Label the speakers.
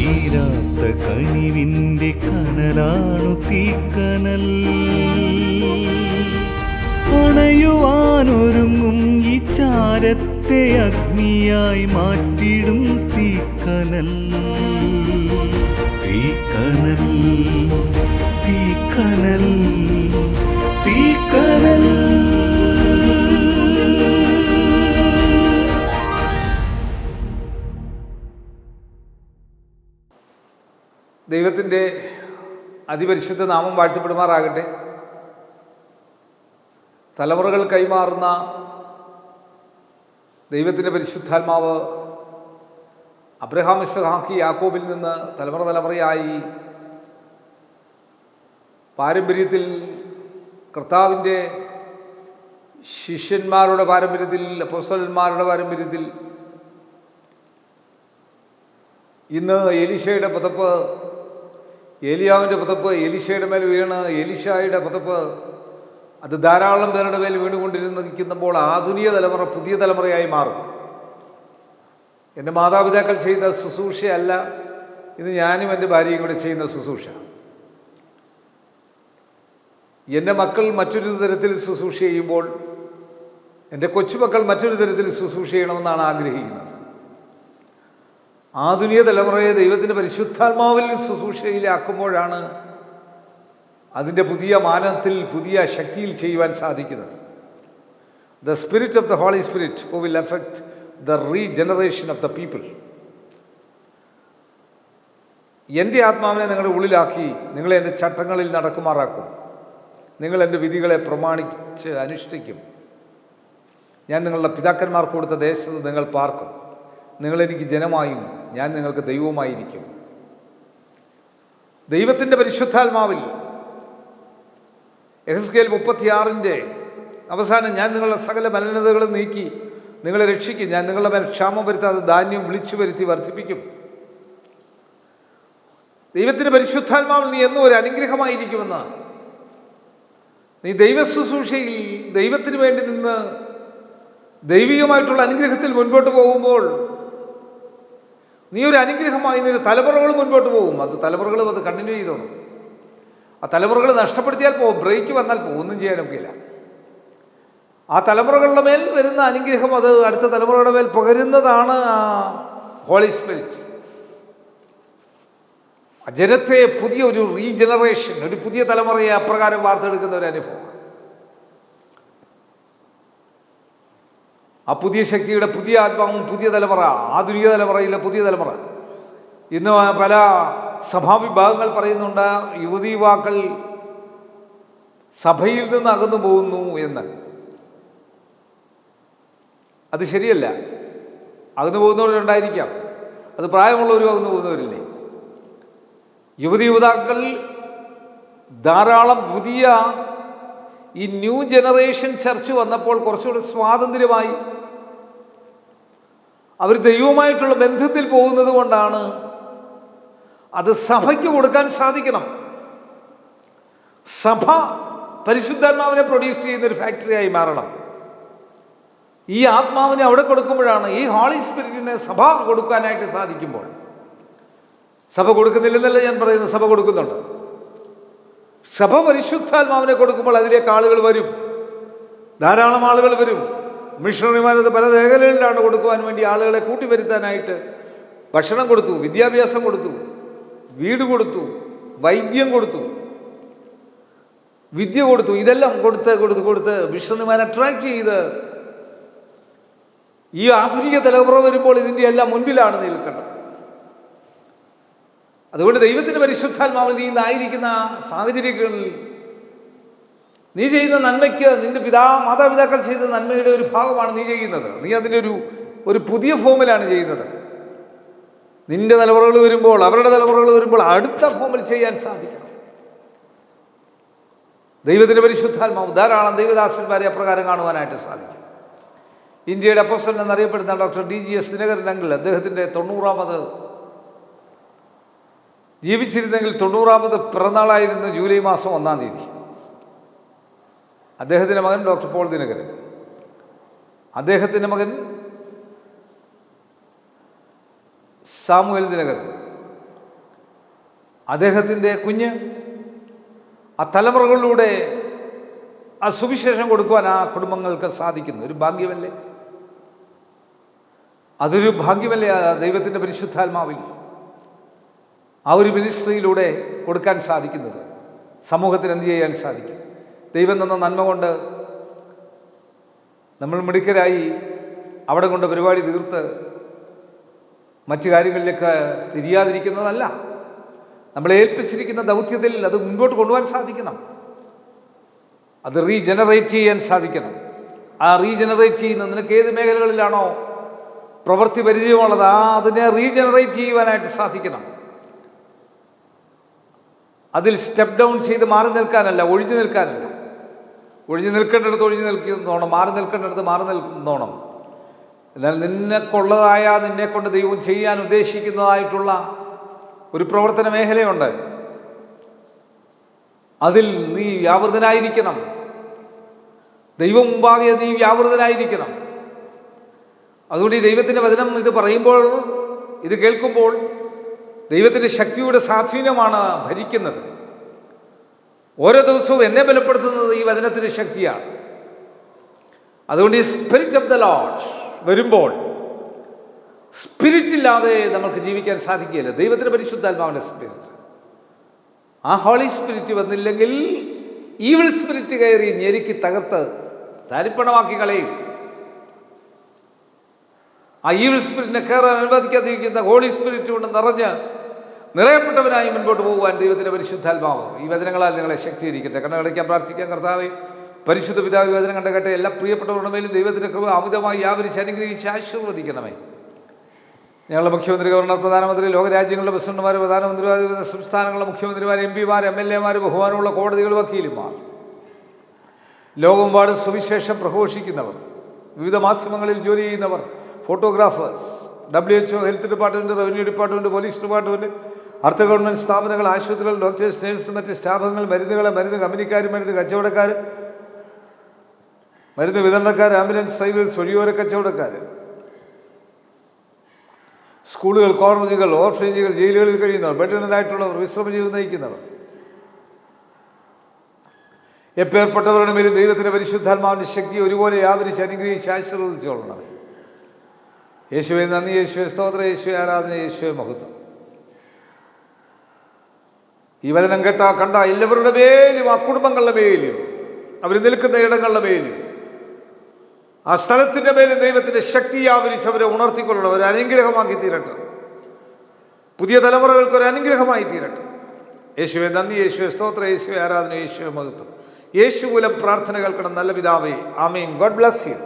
Speaker 1: തീരാത്ത കനിവിൻ്റെ കനലാണു തീക്കനൽ. അണയുവാനൊരുങ്ങും ഈ ചാരത്തെ അഗ്നിയായി മാറ്റിടും തീക്കനൽ. തീക്കനൽ തീക്കനൽ തീക്കനൽ.
Speaker 2: ദൈവത്തിൻ്റെ അതിപരിശുദ്ധ നാമം വാഴ്ത്തപ്പെടുമാറാകട്ടെ. തലമുറകൾ കൈമാറുന്ന ദൈവത്തിൻ്റെ പരിശുദ്ധാത്മാവ് അബ്രഹാം, ഇസ്ഹാക്ക്, യാക്കോബിൽ നിന്ന് തലമുറ തലമുറയായി പാരമ്പര്യത്തിൽ കർത്താവിൻ്റെ ശിഷ്യന്മാരുടെ പാരമ്പര്യത്തിൽ, അപ്പോസ്തലന്മാരുടെ പാരമ്പര്യത്തിൽ ഇന്ന് എലീശയുടെ പുതപ്പ്, ഏലിയാവിൻ്റെ പുതപ്പ് എലീശയുടെ മേൽ വീണ് എലീശായുടെ പുതപ്പ് അത് ധാരാളം പേരുടെ മേൽ വീണുകൊണ്ടിരിക്കുമ്പോൾ ആധുനിക തലമുറ പുതിയ തലമുറയായി മാറും. എൻ്റെ മാതാപിതാക്കൾ ചെയ്ത ശുശ്രൂഷയല്ല ഇന്ന് ഞാനും എൻ്റെ ഭാര്യയും കൂടെ ചെയ്യുന്ന ശുശ്രൂഷ. എൻ്റെ മക്കൾ മറ്റൊരു തരത്തിൽ ശുശ്രൂഷ ചെയ്യുമ്പോൾ എൻ്റെ കൊച്ചുമക്കൾ മറ്റൊരു തരത്തിൽ ശുശ്രൂഷ ചെയ്യണമെന്നാണ് ആഗ്രഹിക്കുന്നത്. ആധുനിക തലമുറയെ ദൈവത്തിൻ്റെ പരിശുദ്ധാത്മാവിൽ ശുശ്രൂഷയിലാക്കുമ്പോഴാണ് അതിൻ്റെ പുതിയ മാനത്തിൽ, പുതിയ ശക്തിയിൽ ചെയ്യുവാൻ സാധിക്കുന്നത്. The spirit of the holy spirit who will effect the regeneration of the people. എൻ്റെ ആത്മാവിനെ നിങ്ങളുടെ ഉള്ളിലാക്കി നിങ്ങളെ എൻ്റെ ചട്ടങ്ങളിൽ നടക്കുമാറാക്കും. നിങ്ങൾ എൻ്റെ വിധികളെ പ്രമാണിച്ച് അനുഷ്ഠിക്കും. ഞാൻ നിങ്ങളുടെ പിതാക്കന്മാർക്ക് കൊടുത്ത ദേശത്ത് നിങ്ങൾ പാർക്കും. നിങ്ങളെനിക്ക് ജനമായും ഞാൻ നിങ്ങൾക്ക് ദൈവവുമായിരിക്കും. ദൈവത്തിൻ്റെ പരിശുദ്ധാത്മാവിൽ എഹെസ്കേൽ 36 അവസാനം, ഞാൻ നിങ്ങളുടെ സകല മലിനതകളും നീക്കി നിങ്ങളെ രക്ഷിക്കും. ഞാൻ നിങ്ങളുടെ മേൽ ക്ഷാമം വരുത്താതെ ധാന്യം വിളിച്ചു വരുത്തി വർദ്ധിപ്പിക്കും. ദൈവത്തിൻ്റെ പരിശുദ്ധാത്മാവിൽ നീ എന്നും ഒരു അനുഗ്രഹമായിരിക്കുമെന്ന്. നീ ദൈവ ശുശ്രൂഷയിൽ ദൈവത്തിന് വേണ്ടി നിന്ന് ദൈവികമായിട്ടുള്ള അനുഗ്രഹത്തിൽ മുൻപോട്ട് പോകുമ്പോൾ നീ ഒരു അനുഗ്രഹമായി നിന്റെ തലമുറകൾ മുൻപോട്ട് പോകും. അത് തലമുറകളും അത് കണ്ടിന്യൂ ചെയ്തോണം. ആ തലമുറകൾ നഷ്ടപ്പെടുത്തിയാൽ പോകും, ബ്രേക്ക് വന്നാൽ പോകും, ഒന്നും ചെയ്യാനൊക്കെയില്ല. ആ തലമുറകളുടെ മേൽ വരുന്ന അനുഗ്രഹം അത് അടുത്ത തലമുറയുടെ മേൽ പകരുന്നതാണ് ആ ഹോളി സ്പിരിറ്റ്. ജനത്തെ പുതിയ ഒരു റീജനറേഷൻ, ഒരു പുതിയ തലമുറയെ അപ്രകാരം വാർത്തെടുക്കുന്ന ഒരു അനുഭവം. ആ പുതിയ ശക്തിയുടെ പുതിയ ആത്മാവും പുതിയ തലമുറ, ആധുനിക തലമുറയിലെ പുതിയ തലമുറ. ഇന്ന് പല സഭാവിഭാഗങ്ങൾ പറയുന്നുണ്ട് യുവതി യുവാക്കൾ സഭയിൽ നിന്ന് അകന്നു പോകുന്നു എന്ന്. അത് ശരിയല്ല. അകന്നു പോകുന്നവരുണ്ടായിരിക്കാം, അത് പ്രായമുള്ളവരും അകന്നു പോകുന്നവരില്ലേ. യുവതി യുവാക്കൾ ധാരാളം പുതിയ ഈ ന്യൂ ജനറേഷൻ ചർച്ച് വന്നപ്പോൾ കുറച്ചുകൂടി സ്വാതന്ത്ര്യമായി അവർ ദൈവവുമായിട്ടുള്ള ബന്ധത്തിൽ പോകുന്നത് കൊണ്ടാണ്. അത് സഭയ്ക്ക് കൊടുക്കാൻ സാധിക്കണം. സഭ പരിശുദ്ധാത്മാവിനെ പ്രൊഡ്യൂസ് ചെയ്യുന്നൊരു ഫാക്ടറിയായി മാറണം. ഈ ആത്മാവിനെ അവിടെ കൊടുക്കുമ്പോഴാണ്, ഈ ഹോളി സ്പിരിറ്റിനെ സഭ കൊടുക്കാനായിട്ട് സാധിക്കുമ്പോൾ. സഭ കൊടുക്കുന്നില്ലെന്നല്ല ഞാൻ പറയുന്നത്, സഭ കൊടുക്കുന്നുണ്ട്. സഭ പരിശുദ്ധാത്മാവിനെ കൊടുക്കുമ്പോൾ അതിലേക്ക് ആളുകൾ വരും, ധാരാളം ആളുകൾ വരും. മിഷണറിമാരത് പല മേഖലകളിലാണ് കൊടുക്കുവാൻ വേണ്ടി ആളുകളെ കൂട്ടിവരുത്താനായിട്ട് ഭക്ഷണം കൊടുത്തു, വിദ്യാഭ്യാസം കൊടുത്തു, വീട് കൊടുത്തു, വൈദ്യം കൊടുത്തു, വിദ്യ കൊടുത്തു. ഇതെല്ലാം കൊടുത്ത് മിഷണറിമാരെ അട്രാക്ട് ചെയ്ത് ഈ ആധുനിക തലമുറ വരുമ്പോൾ ഇതിൻ്റെ എല്ലാം മുൻപിലാണ് നിൽക്കേണ്ടത്. അതുകൊണ്ട് ദൈവത്തിൻ്റെ പരിശുദ്ധാത്മാവിൽ നീ ഇന്നായിരിക്കുന്ന സാഹചര്യങ്ങളിൽ നീ ചെയ്യുന്ന നന്മയ്ക്ക്, നിന്റെ മാതാപിതാക്കൾ ചെയ്ത നന്മയുടെ ഒരു ഭാഗമാണ് നീ ചെയ്യുന്നത്. നീ അതിൻ്റെ ഒരു പുതിയ ഫോമിലാണ് ചെയ്യുന്നത്. നിന്റെ തലമുറകൾ വരുമ്പോൾ, അവരുടെ തലമുറകൾ വരുമ്പോൾ അടുത്ത ഫോമിൽ ചെയ്യാൻ സാധിക്കണം. ദൈവത്തിൻ്റെ പരിശുദ്ധാത്മാവ് ധാരാളം ദൈവദാസന്മാരെ അപ്രകാരം കാണുവാനായിട്ട് സാധിക്കും. ഇന്ത്യയുടെ അപ്പോസ്തലൻ എന്നറിയപ്പെടുന്ന ഡോക്ടർ DGS ദിനകരൻ അങ്കിൾ, അദ്ദേഹത്തിൻ്റെ 90ാമത് ജീവിച്ചിരുന്നെങ്കിൽ 90ാമത് പിറന്നാളായിരുന്നു ജൂലൈ മാസം 1-ാം തീയതി. അദ്ദേഹത്തിൻ്റെ മകൻ ഡോക്ടർ പോൾ ദിനകരൻ, അദ്ദേഹത്തിൻ്റെ മകൻ സാമുവൽ ദിനകരൻ, അദ്ദേഹത്തിൻ്റെ കുഞ്ഞ് ആ തലമുറകളിലൂടെ ആ സുവിശേഷം കൊടുക്കുവാൻ ആ കുടുംബങ്ങൾക്ക് സാധിക്കുന്നു. ഒരു ഭാഗ്യമല്ലേ? അതൊരു ഭാഗ്യമല്ലേ? ദൈവത്തിൻ്റെ പരിശുദ്ധാത്മാവിൽ ആ ഒരു മിനിസ്ട്രിയിലൂടെ കൊടുക്കാൻ സാധിക്കുന്നത്. സമൂഹത്തിന് എന്ത് ചെയ്യാൻ സാധിക്കും? ദൈവം തന്ന നന്മ കൊണ്ട് നമ്മൾ മിടുക്കരായി അവിടെ കൊണ്ട് പരിപാടി തീർത്ത് മറ്റു കാര്യങ്ങളിലേക്ക് തിരിയാതിരിക്കുന്നതല്ല. നമ്മളെ ഏൽപ്പിച്ചിരിക്കുന്ന ദൗത്യത്തിൽ അത് മുൻപോട്ട് കൊണ്ടുപോകാൻ സാധിക്കണം. അത് റീജനറേറ്റ് ചെയ്യാൻ സാധിക്കണം. ആ റീജനറേറ്റ് ചെയ്യുന്ന നിനക്ക് ഏത് മേഖലകളിലാണോ പ്രവൃത്തി പരിചയമുള്ളത് അതിനെ റീജനറേറ്റ് ചെയ്യുവാനായിട്ട് സാധിക്കണം. അതിൽ സ്റ്റെപ്പ് ഡൗൺ ചെയ്ത് മാറി നിൽക്കാനല്ല, ഒഴിഞ്ഞു നിൽക്കാനല്ല. ഒഴിഞ്ഞു നിൽക്കേണ്ടടുത്ത് ഒഴിഞ്ഞു നിൽക്കുന്നോണം, മാറി നിൽക്കേണ്ടടുത്ത് മാറി നിൽക്കുന്നോണം. എന്നാൽ നിന്നെക്കൊള്ളതായ, നിന്നെക്കൊണ്ട് ദൈവം ചെയ്യാൻ ഉദ്ദേശിക്കുന്നതായിട്ടുള്ള ഒരു പ്രവർത്തന മേഖലയുണ്ട്. അതിൽ നീ വ്യാപൃതനായിരിക്കണം. ദൈവം മുമ്പാകെ നീ വ്യാപൃതനായിരിക്കണം. അതുകൊണ്ട് ഈ ദൈവത്തിൻ്റെ വചനം ഇത് പറയുമ്പോൾ, ഇത് കേൾക്കുമ്പോൾ ദൈവത്തിൻ്റെ ശക്തിയുടെ സ്വാധീനമാണ് ഭരിക്കുന്നത്. ഓരോ ദിവസവും എന്നെ ബലപ്പെടുത്തുന്നത് ഈ വചനത്തിൻ്റെ ശക്തിയാണ്. അതുകൊണ്ട് ഈ സ്പിരിറ്റ് ഓഫ് ദ ലോർഡ് വരുമ്പോൾ, സ്പിരിറ്റ് ഇല്ലാതെ നമുക്ക് ജീവിക്കാൻ സാധിക്കുകയില്ല. ദൈവത്തിൻ്റെ പരിശുദ്ധാത്മാവിൻ്റെ സ്പിരിറ്റ്, ആ ഹോളി സ്പിരിറ്റ് വന്നില്ലെങ്കിൽ ഈവിൾ സ്പിരിറ്റ് കയറി ഞെരുക്കി തകർത്ത് തരിപ്പണമാക്കി കളയും. ആ ഈവിൾ സ്പിരിറ്റിനെ കയറാൻ അനുവദിക്കാതിരിക്കുന്ന ഹോളി സ്പിരിറ്റ് കൊണ്ട് നിറയപ്പെട്ടവനായി മുൻപോട്ട് പോകുവാൻ ദൈവത്തിൻ്റെ പരിശുദ്ധാത്മാവ് ഈ വചനങ്ങളാൽ നിങ്ങളെ ശക്തീകരിക്കട്ടെ. കണ്ണടയ്ക്കാൻ പ്രാർത്ഥിക്കാൻ. കർത്താവേ, പരിശുദ്ധ പിതാവ് വചനം കണ്ട കേട്ടെ എല്ലാ പ്രിയപ്പെട്ടവരുടെ മേലും ദൈവത്തിൻ്റെ കൃപ അമിതമായി വ്യാപരിച്ച് അനുഗ്രഹിച്ച് ആശീർവദിക്കണമേ. ഞങ്ങളുടെ മുഖ്യമന്ത്രി, ഗവർണർ, പ്രധാനമന്ത്രി, ലോകരാജ്യങ്ങളുടെ പ്രസിഡന്റുമാർ, പ്രധാനമന്ത്രിമാർ, വിവിധ സംസ്ഥാനങ്ങളുടെ മുഖ്യമന്ത്രിമാർ, എംപിമാർ, MLA മാർ, ബഹുമാനമുള്ള കോടതികൾ, വക്കീലുമാർ, ലോകമെമ്പാടും സുവിശേഷം പ്രഘോഷിക്കുന്നവർ, വിവിധ മാധ്യമങ്ങളിൽ ജോലി ചെയ്യുന്നവർ, photographers, WHO, health department, revenue department, police department, അർദ്ധ ഗവൺമെൻറ് സ്ഥാപനങ്ങൾ, ആശുപത്രികൾ, ഡോക്ടേഴ്സ്, നേഴ്സ്, മറ്റ് സ്റ്റാഫുകൾ, മരുന്ന് കമ്പനിക്കാർ, മരുന്ന് കച്ചവടക്കാർ, മരുന്ന് വിതരണക്കാർ, ആംബുലൻസ് ഡ്രൈവേഴ്സ്, വഴിയോര കച്ചവടക്കാർ, സ്കൂളുകൾ, കോളേജുകൾ, ഓർഫനേജുകൾ, ജയിലുകളിൽ കഴിയുന്നവർ, ബെഡിനായിട്ടുള്ളവർ, വിശ്രമ ജീവിതം നയിക്കുന്നവർ, എപ്പേർപ്പെട്ടവരുടെ മേലും ദൈവത്തിൻ്റെ പരിശുദ്ധാത്മാവിൻ്റെ ശക്തി ഒരുപോലെ വ്യാപരിച്ച് അനുഗ്രഹിച്ച് ആശീർവദിച്ചോളണമേ. യേശുവെ നന്ദി, യേശുവെ സ്തോത്രം, യേശുവെ ആരാധന, യേശുവെ മഹത്വം. ഈ വചനം കണ്ട എല്ലാവരുടെ മേലും, ആ കുടുംബങ്ങളുടെ മേലും, അവർ നിൽക്കുന്ന ഇടങ്ങളുടെ മേലും, ആ സ്ഥലത്തിൻ്റെ മേലും ദൈവത്തിൻ്റെ ശക്തി വ്യാപരിച്ച് അവരെ ഉണർത്തിക്കൊള്ളണം. ഒരു അനുഗ്രഹമാക്കി തീരട്ടെ. പുതിയ തലമുറകൾക്ക് ഒരു അനുഗ്രഹമായി തീരട്ടെ. യേശുവെ നന്ദി, യേശുവെ സ്തോത്രം, യേശുവെ ആരാധന, യേശുവെ മഹത്വം. യേശു മൂലം പ്രാർത്ഥന കേൾക്കണം നല്ല പിതാവേ. ആമീൻ. God bless U.